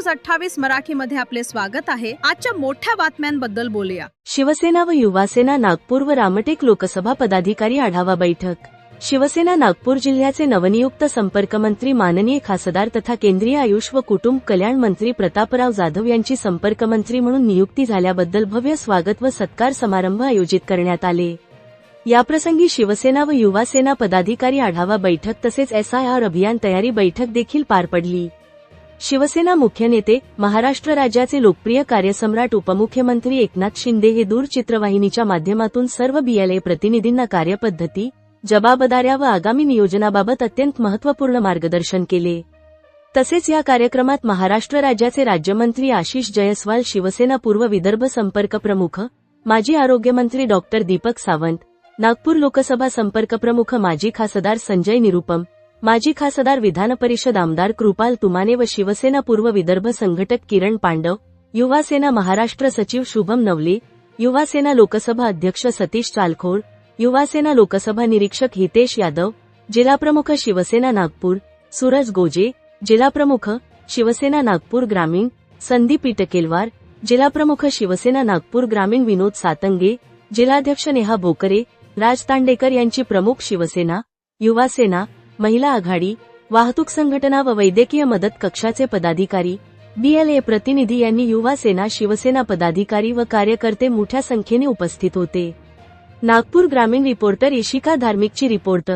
News 28 मराठीमध्ये आपले स्वागत आहे। आजच्या मोठ्या बातम्यांबद्दल बोलूया। शिवसेना व युवासेना नागपूर व रामटेक लोकसभा पदाधिकारी आढावा बैठक। शिवसेना नागपूर जिल्ह्याचे नवनियुक्त संपर्कमंत्री माननीय खासदार तथा केंद्रीय आयुष व कुटुंब कल्याण मंत्री प्रतापराव जाधव यांची संपर्कमंत्री म्हणून नियुक्ती झाल्याबद्दल भव्य स्वागत व सत्कार समारंभ आयोजित करण्यात आले। याप्रसंगी शिवसेना व युवासेना पदाधिकारी आढावा बैठक तसेच SIR अभियान तयारी बैठक देखील पार पडली। शिवसेना मुख्य नेते, महाराष्ट्र राज्याचे लोकप्रिय कार्यसम्राट उपमुख्यमंत्री एकनाथ शिंदे हे दूरचित्रवाहिनीच्या माध्यमातून सर्व BLA प्रतिनिधींना कार्यपद्धती, जबाबदाऱ्या व आगामी नियोजनाबाबत अत्यंत महत्त्वपूर्ण मार्गदर्शन केले। तसेच या कार्यक्रमात महाराष्ट्र राज्याचे राज्यमंत्री आशिष जयस्वाल, शिवसेना पूर्व विदर्भ संपर्क प्रमुख, माजी आरोग्यमंत्री डॉ. दीपक सावंत, नागपूर लोकसभा संपर्क प्रमुख माजी खासदार संजय निरुपम, माजी खासदार विधान परिषद आमदार कृपाल तुमाने व शिवसेना पूर्व विदर्भ संघटक किरण पांडव, युवासेना महाराष्ट्र सचिव शुभम नवले, युवासेना लोकसभा अध्यक्ष सतीश चालखोड, युवासेना लोकसभा निरीक्षक हितेश यादव, जिल्हाप्रमुख शिवसेना नागपूर सूरज गोजे, जिल्हाप्रमुख शिवसेना नागपूर ग्रामीण संदीप इटकेलवार, जिल्हाप्रमुख शिवसेना नागपूर ग्रामीण विनोद सातंगे, जिल्हाध्यक्ष नेहा भोकरे, राज तांडेकर यांची प्रमुख शिवसेना, युवासेना, महिला आघाडी, वाहतूक संघटना व वैद्यकीय मदत कक्षाचे पदाधिकारी, BLA प्रतिनिधी यांनी युवासेना शिवसेना पदाधिकारी व कार्यकर्ते मोठ्या संख्येने उपस्थित होते। नागपूर ग्रामीण रिपोर्टर इशिका धार्मिकची रिपोर्ट।